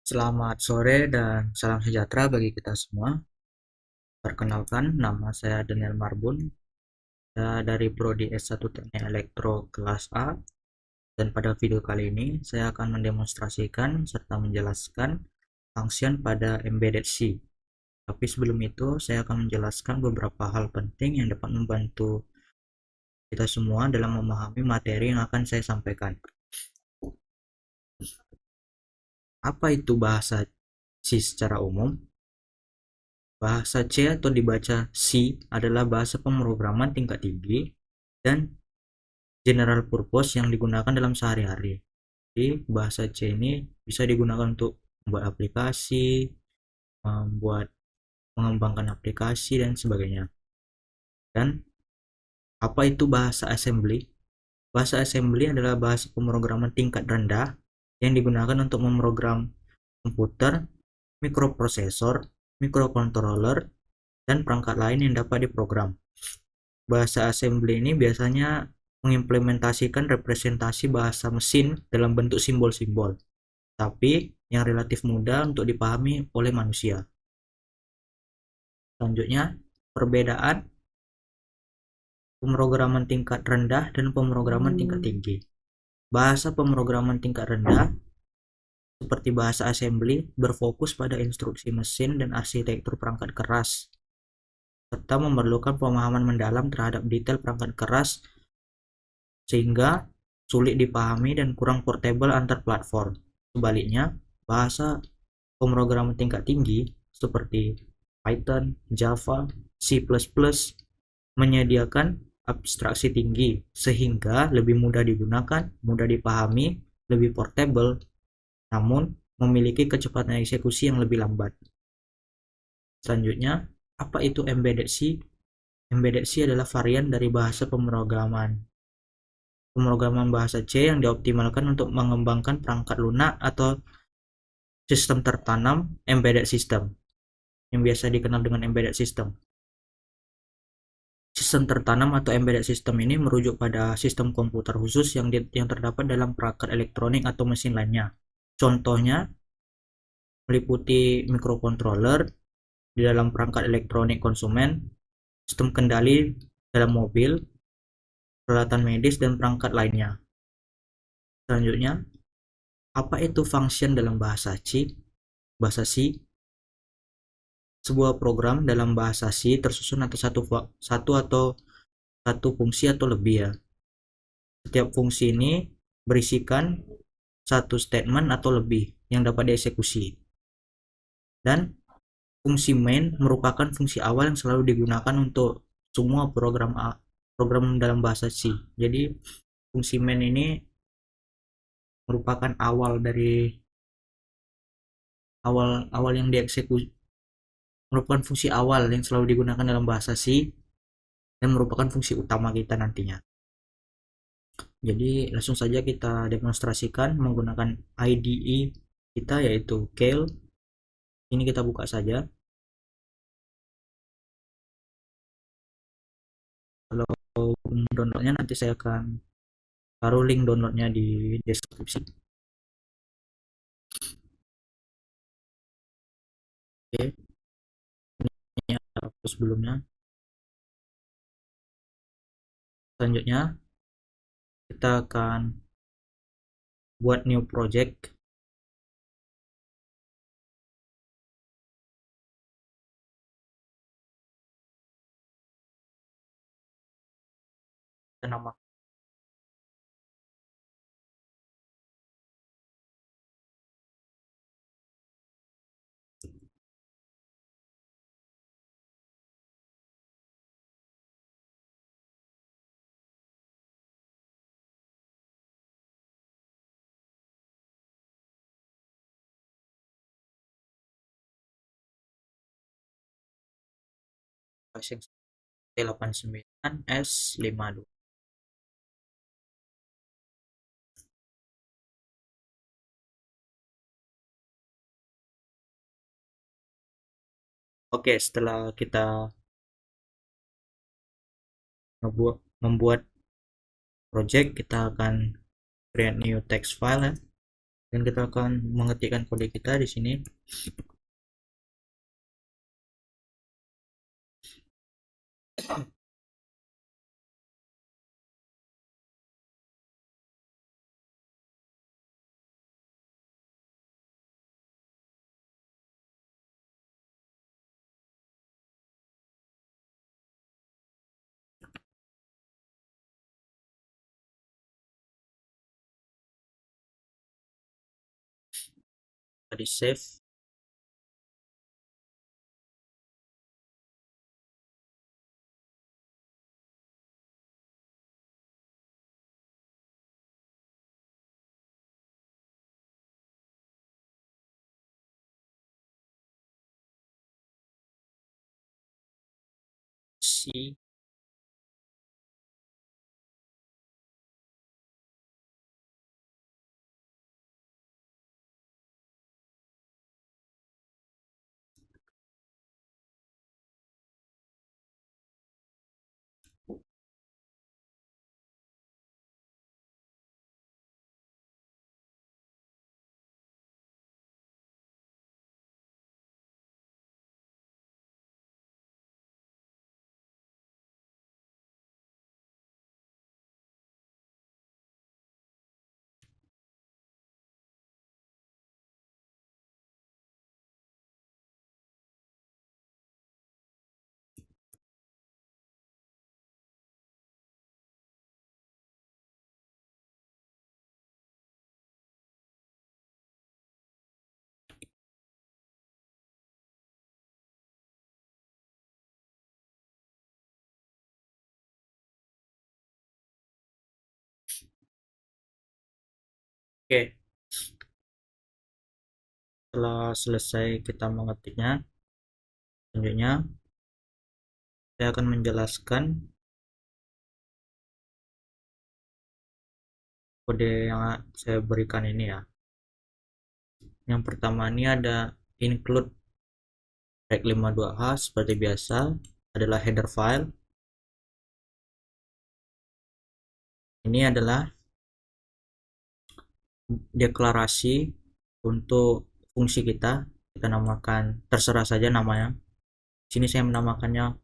Selamat sore dan salam sejahtera bagi kita semua. Perkenalkan, nama saya Daniel Marbun. Saya dari Prodi S1 Teknik Elektro kelas A. Dan pada video kali ini, saya akan mendemonstrasikan serta menjelaskan function pada Embedded C. Tapi sebelum itu, saya akan menjelaskan beberapa hal penting yang dapat membantu kita semua dalam memahami materi yang akan saya sampaikan. Apa itu bahasa C secara umum? Bahasa C atau dibaca C adalah bahasa pemrograman tingkat tinggi dan general purpose yang digunakan dalam sehari-hari. Jadi bahasa C ini bisa digunakan untuk membuat aplikasi, membuat mengembangkan aplikasi dan sebagainya. Dan apa itu bahasa assembly? Bahasa assembly adalah bahasa pemrograman tingkat rendah yang digunakan untuk memprogram komputer, mikroprosesor, mikrocontroller, dan perangkat lain yang dapat diprogram. Bahasa assembly ini biasanya mengimplementasikan representasi bahasa mesin dalam bentuk simbol-simbol, tapi yang relatif mudah untuk dipahami oleh manusia. Selanjutnya, perbedaan pemrograman tingkat rendah dan pemrograman tingkat tinggi. Bahasa pemrograman tingkat rendah seperti bahasa assembly berfokus pada instruksi mesin dan arsitektur perangkat keras, serta memerlukan pemahaman mendalam terhadap detail perangkat keras sehingga sulit dipahami dan kurang portable antar platform. Sebaliknya, bahasa pemrograman tingkat tinggi seperti Python, Java, C++ menyediakan abstraksi tinggi sehingga lebih mudah digunakan, mudah dipahami, lebih portable, namun memiliki kecepatan eksekusi yang lebih lambat. Selanjutnya, apa itu Embedded C? Embedded C adalah varian dari bahasa pemrograman bahasa C yang dioptimalkan untuk mengembangkan perangkat lunak atau sistem tertanam embedded system, yang biasa dikenal dengan embedded system. Sistem tertanam atau embedded system ini merujuk pada sistem komputer khusus yang terdapat dalam perangkat elektronik atau mesin lainnya. Contohnya meliputi microcontroller di dalam perangkat elektronik konsumen, sistem kendali dalam mobil, peralatan medis, dan perangkat lainnya. Selanjutnya, apa itu function dalam bahasa C? Bahasa C, sebuah program dalam bahasa C tersusun atas satu fungsi atau lebih ya. Setiap fungsi ini berisikan satu statement atau lebih yang dapat dieksekusi. Dan fungsi main merupakan fungsi awal yang selalu digunakan untuk semua program dalam bahasa C. Jadi fungsi main ini merupakan awal yang dieksekusi, merupakan fungsi awal yang selalu digunakan dalam bahasa C dan merupakan fungsi utama kita nantinya. Jadi langsung saja kita demonstrasikan menggunakan IDE kita yaitu Kale. Ini kita buka saja. Kalau downloadnya nanti saya akan taruh link downloadnya di deskripsi. Oke, ini aku sebelumnya. Selanjutnya kita akan buat new project. Kita nama T89S52. Oke, setelah kita membuat project, kita akan create new text file ya. dan kita akan mengetikkan kode kita di sini. Di save. C. Oke, setelah selesai kita mengetiknya, selanjutnya saya akan menjelaskan kode yang saya berikan ini ya. Yang pertama ini ada include rec 52H seperti biasa, adalah header file. Ini adalah deklarasi untuk fungsi kita namakan terserah saja namanya. Sini saya menamakannya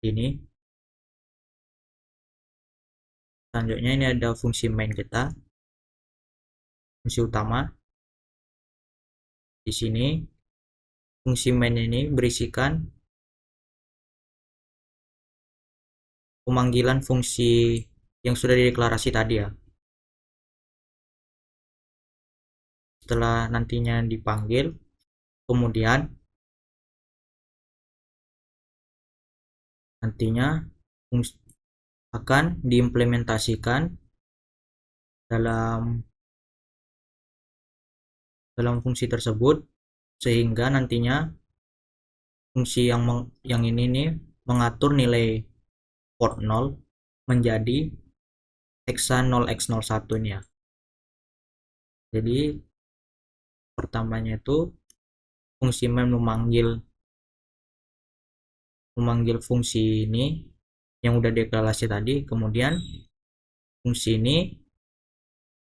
ini. Selanjutnya ini ada fungsi main kita, fungsi utama. Di sini fungsi main ini berisikan pemanggilan fungsi yang sudah dideklarasi tadi ya. Setelah nantinya dipanggil, kemudian nantinya akan diimplementasikan dalam fungsi tersebut, sehingga nantinya fungsi yang ini nih mengatur nilai port 0 menjadi hexa 0x01 ini ya. Jadi pertamanya itu fungsi main memanggil fungsi ini yang udah deklarasi tadi, kemudian fungsi ini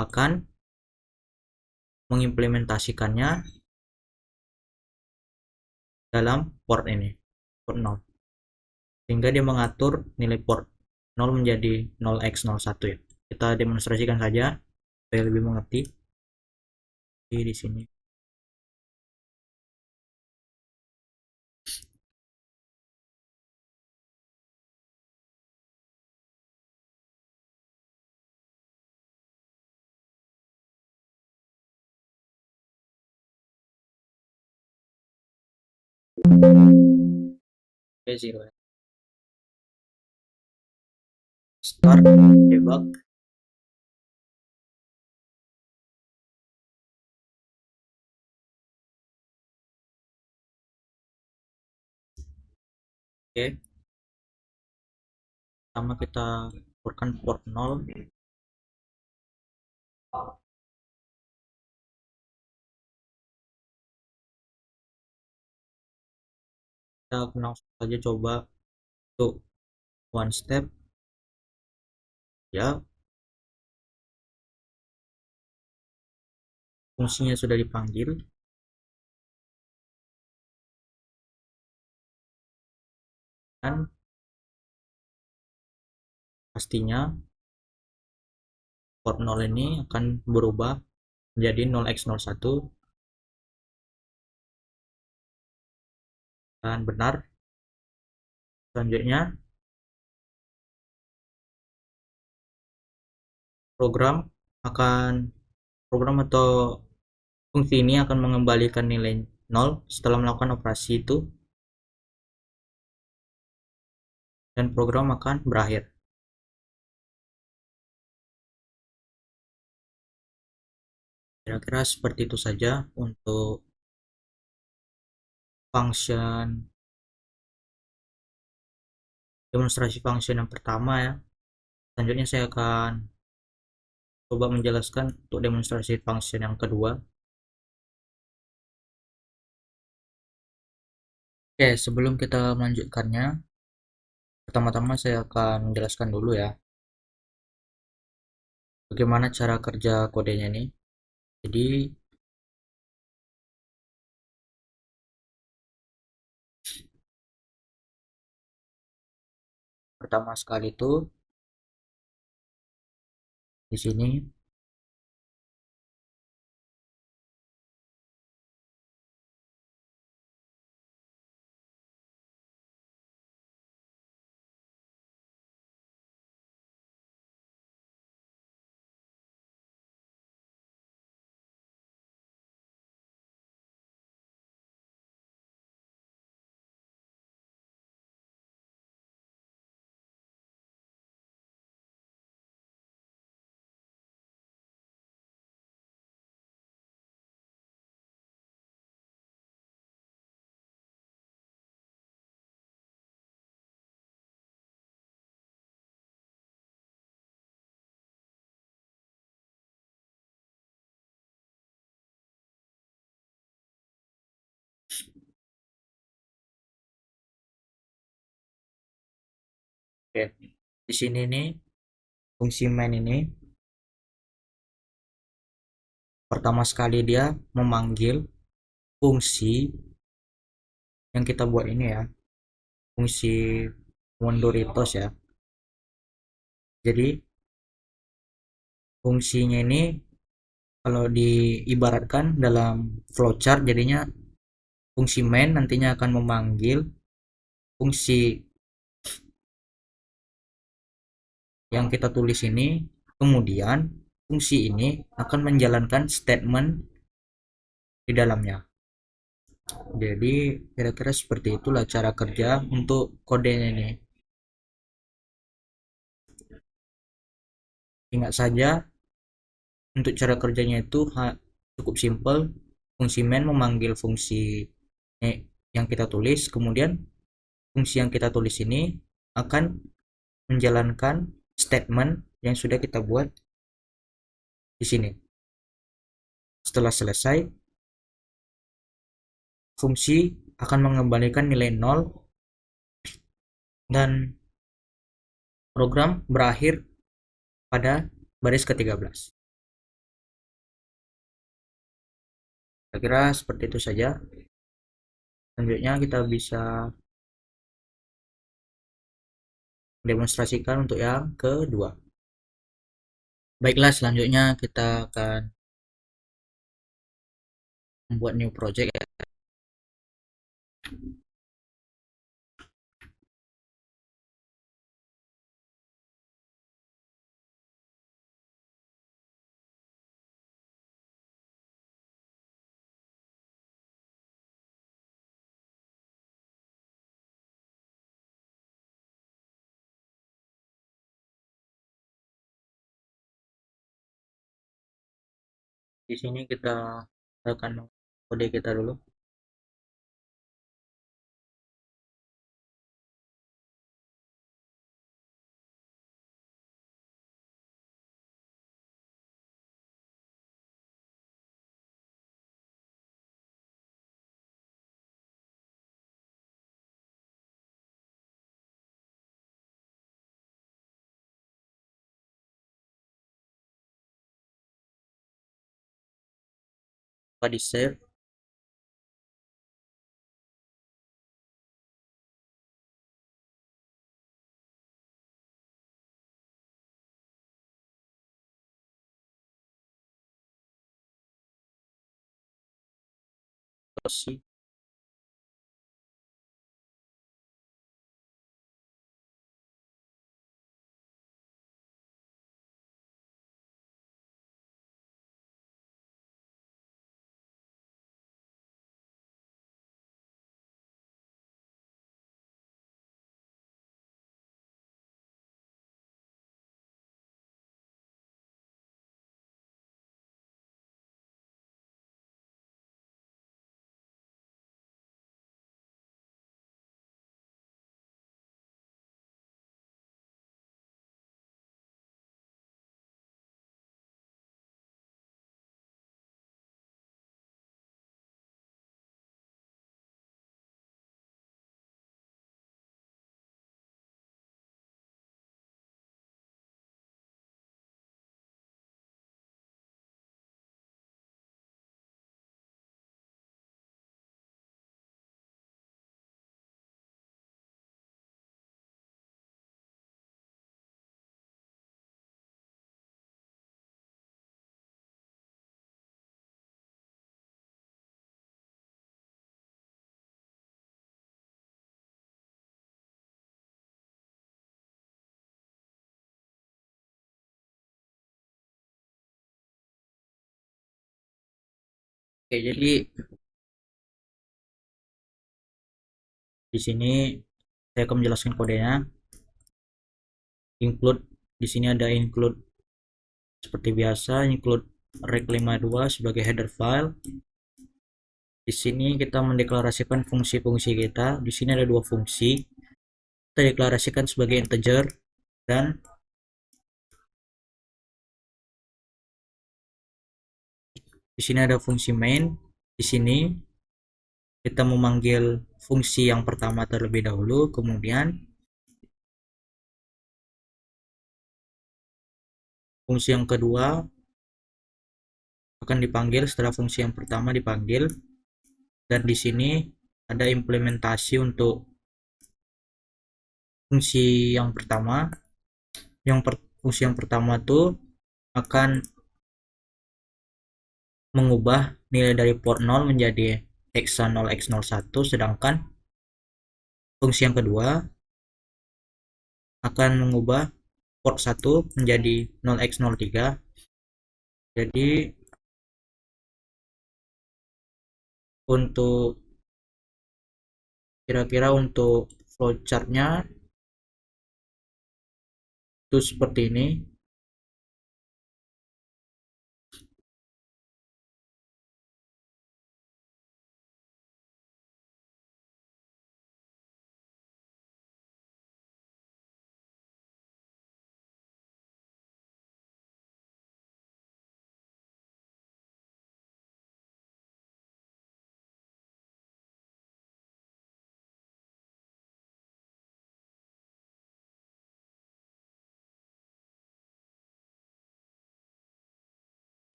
akan mengimplementasikannya dalam port ini, port 0, sehingga dia mengatur nilai port 0 menjadi 0x01 ya. Kita demonstrasikan saja supaya lebih mengerti. Di sini zero. Start debug. Oke, pertama kita lakukan port 0. Kita langsung saja coba untuk one step ya. fungsinya sudah dipanggil, dan pastinya port 0 ini akan berubah menjadi 0x01 dan benar. Selanjutnya program program atau fungsi ini akan mengembalikan nilai 0 setelah melakukan operasi itu, dan program akan berakhir. Kira-kira seperti itu saja untuk function demonstrasi function yang pertama ya. Selanjutnya saya akan coba menjelaskan untuk demonstrasi function yang kedua. Oke, sebelum kita melanjutkannya, pertama-tama saya akan menjelaskan dulu ya bagaimana cara kerja kodenya ini. Jadi pertama sekali itu di sini oke, di sini nih fungsi main ini pertama sekali dia memanggil fungsi yang kita buat ini ya, fungsi Mondoritos ya. Jadi fungsinya ini kalau diibaratkan dalam flowchart jadinya fungsi main nantinya akan memanggil fungsi yang kita tulis ini, kemudian fungsi ini akan menjalankan statement di dalamnya. Jadi kira-kira seperti itulah cara kerja untuk kodenya ini. Ingat saja untuk cara kerjanya itu cukup simple. Fungsi main memanggil fungsi yang kita tulis, kemudian fungsi yang kita tulis ini akan menjalankan statement yang sudah kita buat di sini. Setelah selesai, fungsi akan mengembalikan nilai 0 dan program berakhir pada baris ke-13. Saya kira seperti itu saja. Selanjutnya kita bisa demonstrasikan untuk yang kedua. Baiklah, selanjutnya kita akan membuat new project ya. Di sini kita akan kode kita dulu. di save. Terus sih oke, jadi di sini saya akan menjelaskan kodenya. Include, di sini ada include seperti biasa, include rec52 sebagai header file. Di sini kita mendeklarasikan fungsi-fungsi kita. Di sini ada dua fungsi. Kita deklarasikan sebagai integer, dan di sini ada fungsi main. Di sini kita memanggil fungsi yang pertama terlebih dahulu, kemudian fungsi yang kedua akan dipanggil setelah fungsi yang pertama dipanggil. Dan di sini ada implementasi untuk fungsi yang pertama. Fungsi yang pertama tuh akan mengubah nilai dari port 0 menjadi x0 x01, sedangkan fungsi yang kedua akan mengubah port 1 menjadi 0x03. Jadi untuk kira-kira untuk flowchartnya itu seperti ini.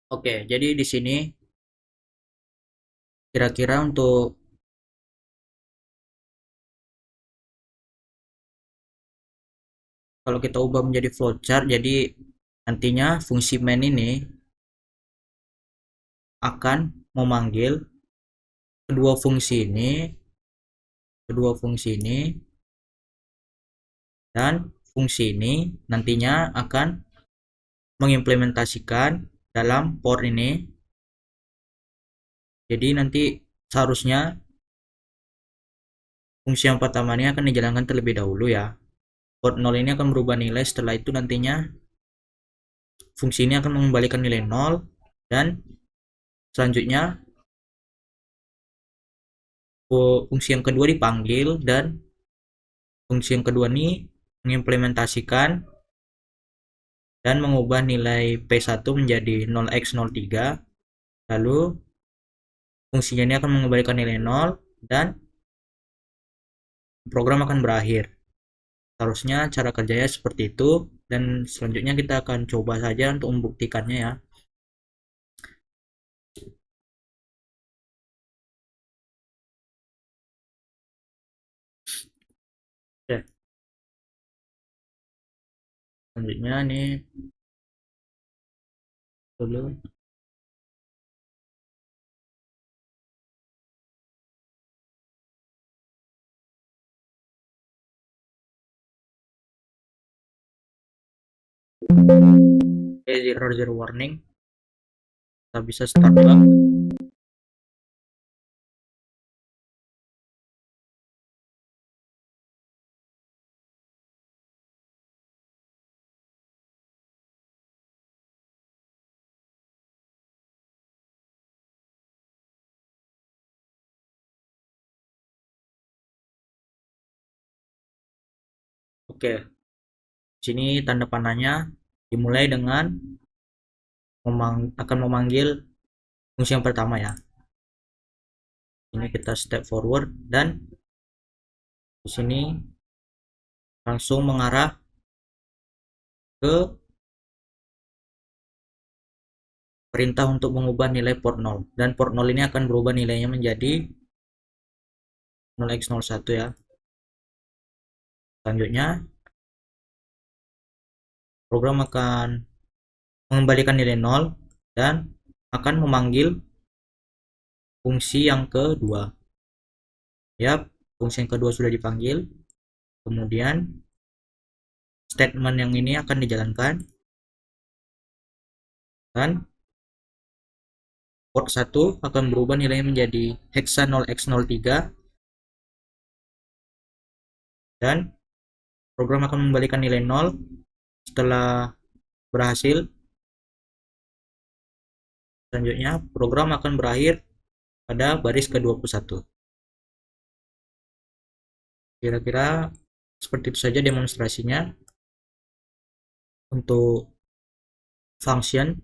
Oke, jadi di sini kira-kira untuk kalau kita ubah menjadi flowchart, jadi nantinya fungsi main ini akan memanggil kedua fungsi ini, dan fungsi ini nantinya akan mengimplementasikan dalam port ini. Jadi nanti seharusnya fungsi yang pertama ini akan dijalankan terlebih dahulu ya. Port 0 ini akan berubah nilai, setelah itu nantinya fungsi ini akan mengembalikan nilai 0, dan selanjutnya fungsi yang kedua dipanggil, dan fungsi yang kedua ini mengimplementasikan dan mengubah nilai P1 menjadi 0x03. Lalu fungsinya ini akan mengembalikan nilai 0 dan program akan berakhir. Seharusnya cara kerjanya seperti itu, dan selanjutnya kita akan coba saja untuk membuktikannya ya. Oke, selanjutnya nih dulu. Oke, zero warning. Kita bisa start bug. Oke, sini tanda panahnya dimulai dengan akan memanggil fungsi yang pertama ya. Ini kita step forward, dan di sini langsung mengarah ke perintah untuk mengubah nilai port 0, dan port 0 ini akan berubah nilainya menjadi 0x01 ya. Selanjutnya program akan mengembalikan nilai 0 dan akan memanggil fungsi yang kedua ya. Fungsi yang kedua sudah dipanggil, kemudian statement yang ini akan dijalankan, dan port 1 akan berubah nilainya menjadi hexa 0x03, dan program akan membalikan nilai 0 setelah berhasil. Selanjutnya program akan berakhir pada baris ke-21. Kira-kira seperti itu saja demonstrasinya untuk function